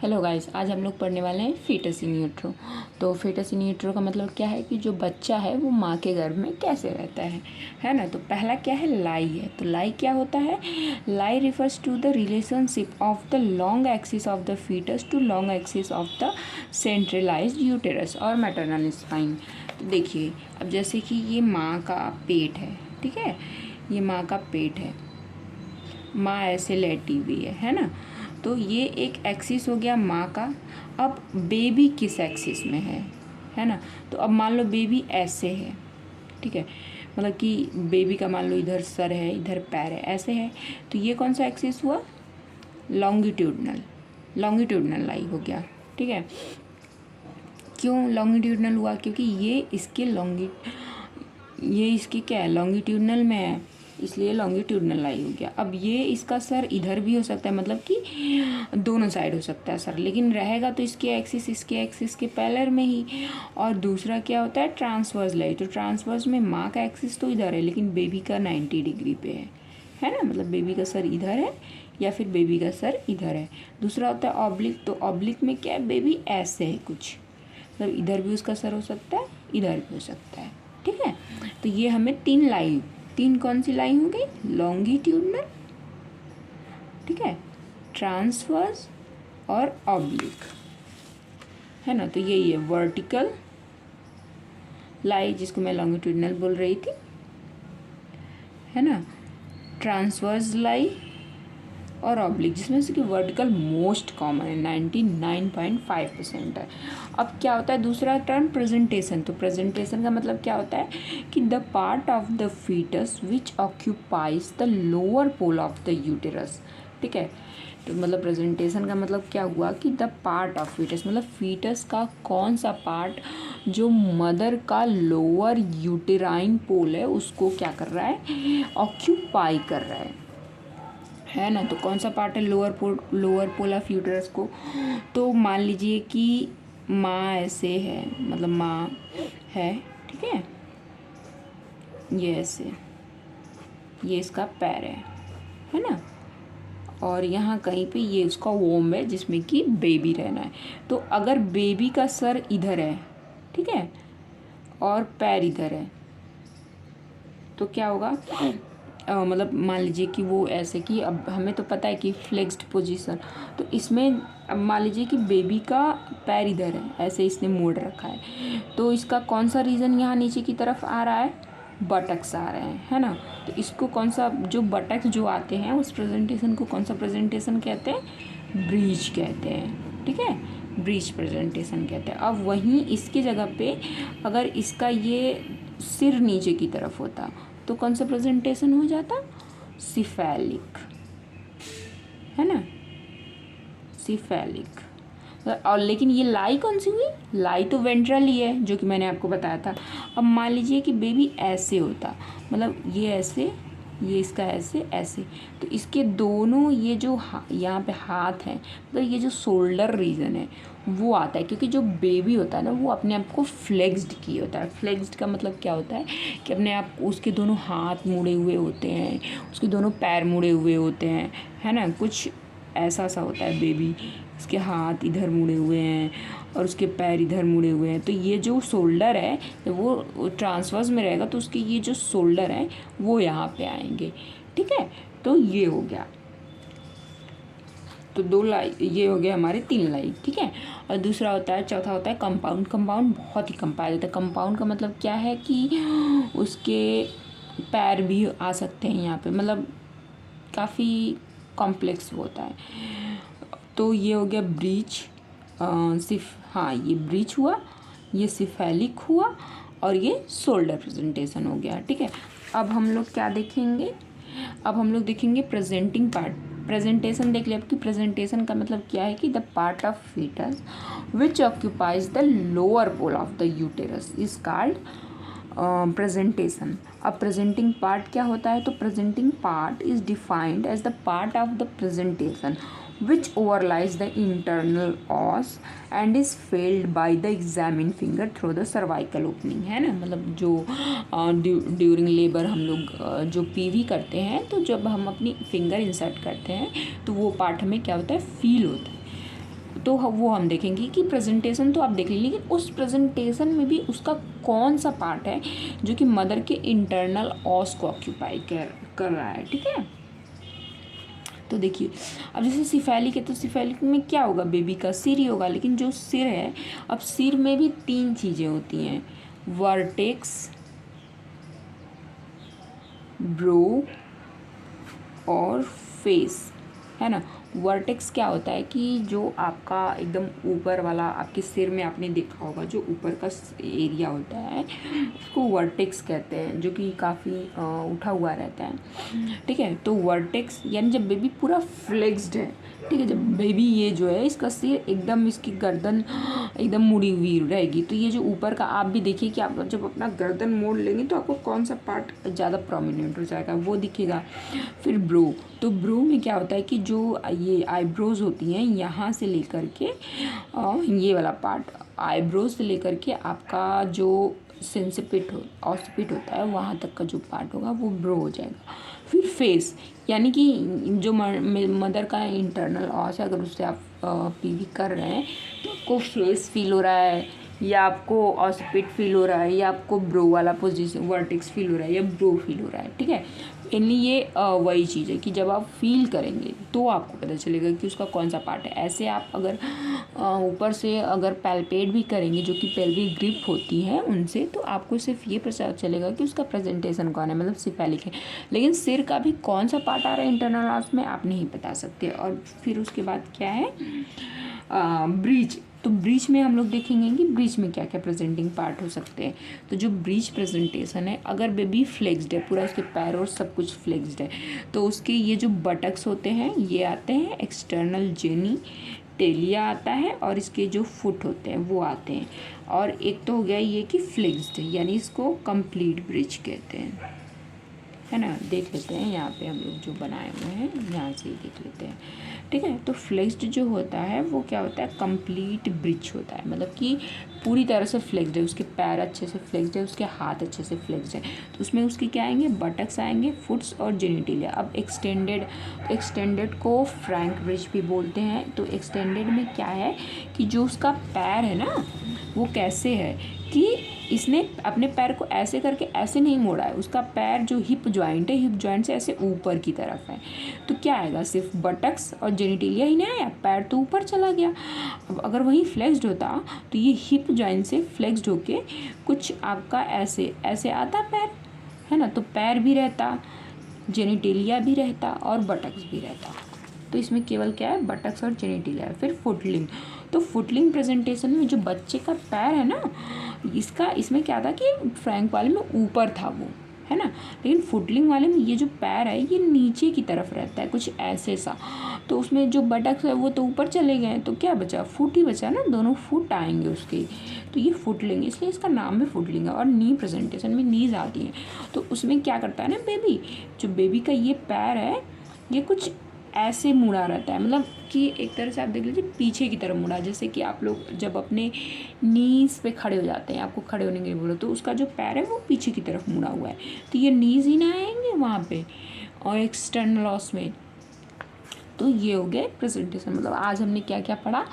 Hello guys, आज हम लोग पढ़ने वाले हैं फीटस इन यूट्रो। तो फीटस इन यूट्रो का मतलब क्या है कि जो बच्चा है वो माँ के गर्भ में कैसे रहता है ना। तो पहला क्या है, लाई है। तो लाई क्या होता है? Lie refers to the relationship of the long axis of the fetus to long axis of the centralised uterus और मैटरनल स्पाइन। तो देखिए, अब जैसे कि ये माँ का पेट है, ठीक है, ये माँ का पेट है, माँ ऐसे लेटी हुई है ना। तो ये एक एक्सिस हो गया माँ का। अब बेबी किस एक्सिस में है ना। तो अब मान लो बेबी ऐसे है, ठीक है, मतलब कि बेबी का मान लो इधर सर है, इधर पैर है, ऐसे है। तो ये कौन सा एक्सिस हुआ? लॉन्गिट्यूडनल लाई हो गया, ठीक है। क्यों लॉन्गिट्यूडनल हुआ? क्योंकि ये इसके क्या है, लॉन्गिट्यूडनल में है, इसलिए लॉन्गिट्यूडनल लाई हो गया। अब ये इसका सर इधर भी हो सकता है, मतलब कि दोनों साइड हो सकता है सर, लेकिन रहेगा तो इसके एक्सिस के पैरेलल में ही। और दूसरा क्या होता है, ट्रांसवर्स लाई। तो ट्रांसवर्स में माँ का एक्सिस तो इधर है, लेकिन बेबी का 90 डिग्री पे है ना। मतलब बेबी का सर इधर है या फिर बेबी का सर इधर है। दूसरा होता है ऑब्लिक। तो ऑब्लिक में क्या है, बेबी ऐसे है कुछ, मतलब इधर भी उसका सर हो सकता है, इधर भी हो सकता है, ठीक है। तो ये हमें तीन कौन सी लाई हो गई? लॉन्गिट्यूडनल, ठीक है, ट्रांसवर्स और ऑब्लिक, है ना। तो यही है वर्टिकल लाई, जिसको मैं लॉन्गिट्यूडनल बोल रही थी, है ना, ट्रांसवर्स लाई और ऑब्लिक, जिसमें से कि वर्टिकल मोस्ट कॉमन है, 99.5% है। अब क्या होता है दूसरा टर्म, प्रेजेंटेशन। तो प्रेजेंटेशन का मतलब क्या होता है कि the part of the foetus which occupies the lower pole of the uterus, ठीक है। तो मतलब प्रेजेंटेशन का मतलब क्या हुआ कि द पार्ट ऑफ फीटस, मतलब फीटस का कौन सा पार्ट जो मदर का लोअर यूटेराइन पोल है उसको क्या कर रहा है, ऑक्यूपाई कर रहा है ना। तो कौन सा पार्ट है, लोअर पोल ऑफ यूटेरस को। तो मान लीजिए कि माँ ऐसे है, मतलब माँ है, ठीक है, ये ऐसे, ये इसका पैर है ना। और यहाँ कहीं पे ये उसका वोम है जिसमें कि बेबी रहना है। तो अगर बेबी का सर इधर है, ठीक है, और पैर इधर है, तो क्या होगा, मतलब मान लीजिए कि वो ऐसे कि अब हमें तो पता है कि फ्लेक्स्ड पोजीशन। तो इसमें अब मान लीजिए कि बेबी का पैर इधर है, ऐसे इसने मोड़ रखा है। तो इसका कौन सा रीजन यहाँ नीचे की तरफ आ रहा है, बटक्स आ रहे हैं, है ना। तो इसको कौन सा, जो बटक्स जो आते हैं उस प्रेजेंटेशन को कौन सा प्रेजेंटेशन कहते हैं, ब्रीच कहते हैं, ठीक है, ब्रीच प्रेजेंटेशन कहते हैं। अब वहीं इसकी जगह पे अगर इसका ये सिर नीचे की तरफ होता तो कौन सा प्रेजेंटेशन हो जाता, सिफेलिक, है ना, सिफेलिक। और लेकिन ये लाई कौन सी हुई, लाई तो वेंट्रल ही है, जो कि मैंने आपको बताया था। अब मान लीजिए कि बेबी ऐसे होता, मतलब ये ऐसे, ये इसका ऐसे ऐसे, तो इसके दोनों ये जो यहाँ पे हाथ है, मतलब ये जो शोल्डर रीजन है वो आता है। क्योंकि जो बेबी होता है ना वो अपने आप को फ्लेक्स्ड किए होता है। फ्लेक्स्ड का मतलब क्या होता है कि अपने आप, उसके दोनों हाथ मुड़े हुए होते हैं, उसके दोनों पैर मुड़े हुए होते हैं, है ना। कुछ ऐसा सा होता है बेबी, उसके हाथ इधर मुड़े हुए हैं और उसके पैर इधर मुड़े हुए हैं। तो ये जो शोल्डर है जब वो ट्रांसवर्स में रहेगा तो उसके ये जो शोल्डर है वो यहाँ पे आएंगे, ठीक है। तो ये हो गया, तो दो लाई, ये हो गया हमारे 3 लाई, ठीक है। और दूसरा होता है, चौथा होता है कंपाउंड। कंपाउंड बहुत ही कम पाया जाता है। कंपाउंड का मतलब क्या है कि उसके पैर भी आ सकते हैं यहाँ पे, मतलब काफ़ी कॉम्प्लेक्स होता है। तो ये हो गया ब्रीच, हाँ ये ब्रीच हुआ, ये सिफेलिक हुआ और ये शोल्डर प्रेजेंटेशन हो गया, ठीक है। अब हम लोग क्या देखेंगे, अब हम लोग देखेंगे प्रेजेंटिंग पार्ट। प्रेजेंटेशन देख लिया। आपकी प्रेजेंटेशन का मतलब क्या है कि the part of foetus which occupies the lower pole of the uterus is called presentation. अब प्रेजेंटिंग पार्ट क्या होता है, तो presenting part is defined as the part of the presentation which overlies the internal os and is filled by the examined finger through the cervical opening, है ना। मतलब जो during labour हम लोग जो पीवी करते हैं, तो जब हम अपनी फिंगर इंसर्ट करते हैं तो वो पार्ट हमें क्या होता है, फील होता है। तो वो हम देखेंगे कि प्रेजेंटेशन तो आप देख लीजिए, लेकिन उस प्रेजेंटेशन में भी उसका कौन सा पार्ट है जो कि मदर के इंटरनल ऑस को ऑक्यूपाई कर रहा है। ठीक है, तो देखिए अब जैसे सिफेलिक है तो सिफेलिक में क्या होगा, बेबी का सिर ही होगा, लेकिन जो सिर है, अब सिर में भी 3 चीज़ें होती हैं, वर्टेक्स, ब्रो और फेस, है ना। वर्टेक्स क्या होता है कि जो आपका एकदम ऊपर वाला आपके सिर में आपने देखा होगा, जो ऊपर का एरिया होता है उसको वर्टेक्स कहते हैं, जो कि काफ़ी उठा हुआ रहता है। ठीक है, तो वर्टेक्स यानी जब बेबी पूरा फ्लेक्स्ड है, ठीक है, जब बेबी ये जो है इसका सिर एकदम, इसकी गर्दन एकदम मुड़ी हुई रहेगी, तो ये जो ऊपर का आप भी देखिए कि आप जब अपना गर्दन मोड़ लेंगे तो आपको कौन सा पार्ट ज़्यादा प्रोमिनेंट हो जाएगा, वो दिखेगा। फिर ब्रो, तो ब्रो में क्या होता है कि जो ये आईब्रोज होती हैं यहाँ से लेकर के ये वाला पार्ट, आईब्रोज से लेकर के आपका जो सेंसिपिट ऑसिपिट होता है वहाँ तक का जो पार्ट होगा वो ब्रो हो जाएगा। फिर फेस, यानी कि जो मदर का इंटरनल ऑस है, अगर उससे आप पीवी कर रहे हैं तो आपको फेस फील हो रहा है, या आपको ऑसिपिट फील हो रहा है, या आपको ब्रो वाला पोजीशन वर्टेक्स फील हो रहा है, या ब्रो फील हो रहा है। ठीक है, इनली ये वही चीज़ है कि जब आप फील करेंगे तो आपको पता चलेगा कि उसका कौन सा पार्ट है। ऐसे आप अगर ऊपर से अगर पैल्पेट भी करेंगे, जो कि पेल्विक ग्रिप होती है उनसे, तो आपको सिर्फ ये पता चलेगा कि उसका प्रेजेंटेशन कौन है, मतलब सिफेलिक है। लेकिन सिर का भी कौन सा पार्ट आ रहा है इंटरनल ऑस में आप नहीं बता सकते। और फिर उसके बाद क्या है, ब्रीच, तो ब्रीच में हम लोग देखेंगे कि ब्रीच में क्या क्या प्रेजेंटिंग पार्ट हो सकते हैं। तो जो ब्रीच प्रेजेंटेशन है, अगर बेबी फ्लेक्स्ड है, पूरा उसके पैर और सब कुछ फ्लेक्स्ड है, तो उसके ये जो बटक्स होते हैं ये आते हैं, एक्सटर्नल जेनी टेलिया आता है, और इसके जो फुट होते हैं वो आते हैं। और एक तो हो गया ये कि फ्लेक्स्ड, यानी इसको कंप्लीट ब्रीच कहते हैं, है ना। देख लेते हैं यहाँ पे हम लोग जो बनाए हुए हैं, यहाँ से ही देख लेते हैं। ठीक है, तो फ्लेक्स्ड जो होता है वो क्या होता है, कंप्लीट ब्रिज होता है, मतलब कि पूरी तरह से फ्लेक्स्ड है, उसके पैर अच्छे से फ्लेक्स्ड है, उसके हाथ अच्छे से फ्लेक्स्ड है। तो उसमें उसके क्या आएंगे, बटक्स आएंगे, फुट्स और जेनिटिलिया। अब एक्सटेंडेड, तो एक्सटेंडेड को फ्रैंक ब्रिज भी बोलते हैं। तो एक्सटेंडेड में क्या है कि जो उसका पैर है ना, वो कैसे है कि इसने अपने पैर को ऐसे करके ऐसे नहीं मोड़ा है, उसका पैर जो हिप जॉइंट है, हिप जॉइंट से ऐसे ऊपर की तरफ है। तो क्या आएगा, सिर्फ बटक्स और जेनिटिलिया ही नहीं आया, पैर तो ऊपर चला गया। अब अगर वही फ्लेक्स्ड होता तो ये हिप जॉइंट से फ्लेक्स्ड होके कुछ आपका ऐसे ऐसे आता पैर, है ना। तो पैर भी रहता, जेनिटिलिया भी रहता और बटक्स भी रहता। तो इसमें केवल क्या है, बटक्स और जेनिटिलिया है। फिर फुटलिंग, तो फुटलिंग प्रेजेंटेशन में जो बच्चे का पैर है ना, इसमें क्या था कि फ्रैंक वाले में ऊपर था वो, है ना, लेकिन फुटलिंग वाले में ये जो पैर है ये नीचे की तरफ रहता है, कुछ ऐसे सा। तो उसमें जो बटक्स है वो तो ऊपर चले गए, तो क्या बचा, फुट ही बचा ना, दोनों फुट आएंगे उसके। तो ये फुटलिंग, इसलिए इसका नाम भी फुटलिंग है। और नी प्रेजेंटेशन में नीज आती है, तो उसमें क्या करता है ना बेबी, जो बेबी का ये पैर है ये कुछ ऐसे मुड़ा रहता है, मतलब कि एक तरह से आप देख लीजिए पीछे की तरफ मुड़ा, जैसे कि आप लोग जब अपने नीज पे खड़े हो जाते हैं, आपको खड़े होने के लिए बोलो, तो उसका जो पैर है वो पीछे की तरफ मुड़ा हुआ है, तो ये नीज ही ना आएंगे वहाँ पे और एक्सटर्नल ऑस में। तो ये हो गए प्रेजेंटेशन। मतलब आज हमने क्या क्या पढ़ा,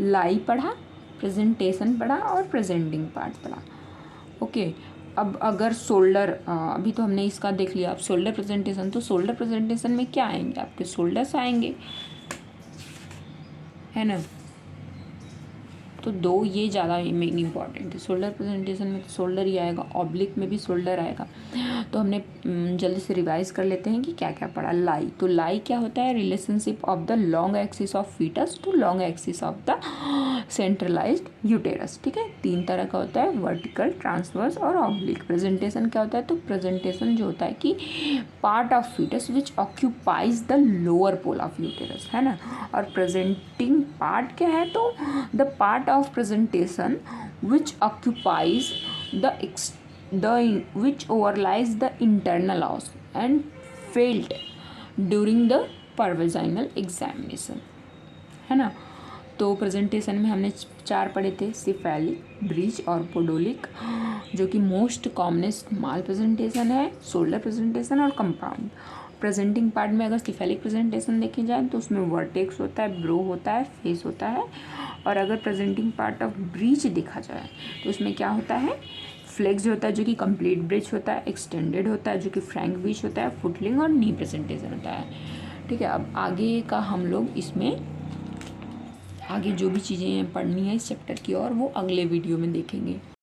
लाई पढ़ा, प्रेजेंटेशन पढ़ा और प्रेजेंटिंग पार्ट पढ़ा। ओके, अब अगर शोल्डर, अभी तो हमने इसका देख लिया, अब शोल्डर प्रेजेंटेशन, तो शोल्डर प्रेजेंटेशन में क्या आएंगे, आपके शोल्डर्स आएंगे, है ना। तो दो ये ज़्यादा मेन इंपॉर्टेंट है। शोल्डर प्रेजेंटेशन में शोल्डर ही आएगा, ऑब्लिक में भी शोल्डर आएगा। तो हमने जल्दी से रिवाइज कर लेते हैं कि क्या क्या पढ़ा। लाई, तो लाई क्या होता है, relationship of the long axis of foetus to long axis of the centralised uterus. ठीक है, 3 तरह का होता है, वर्टिकल, ट्रांसवर्स और ऑब्लिक। प्रेजेंटेशन क्या होता है, तो प्रेजेंटेशन जो होता है कि part of foetus which occupies the lower pole of uterus, है ना। और प्रेजेंटिंग पार्ट क्या है, तो the part of presentation which occupies which overlies the internal os and felt during the pervaginal examination, है ना। तो प्रेजेंटेशन में हमने 4 पढ़े थे, सिफेलिक, ब्रीच और पोडोलिक, जो कि मोस्ट कॉमनेस्ट माल प्रेजेंटेशन है, शोल्डर प्रेजेंटेशन और कंपाउंड। प्रेजेंटिंग पार्ट में अगर सिफेलिक प्रेजेंटेशन देखे जाए तो उसमें वर्टेक्स होता है, ब्रो होता है, फेस होता है। और अगर प्रेजेंटिंग पार्ट ऑफ ब्रीच देखा जाए तो उसमें क्या होता है, फ्लेक्स होता है जो कि कंप्लीट ब्रिच होता है, एक्सटेंडेड होता है जो कि फ्रैंक ब्रिच होता है, फुटलिंग और नी प्रेजेंटेशन होता है। ठीक है, अब आगे का हम लोग इसमें आगे जो भी चीज़ें पढ़नी है इस चैप्टर की और वो अगले वीडियो में देखेंगे।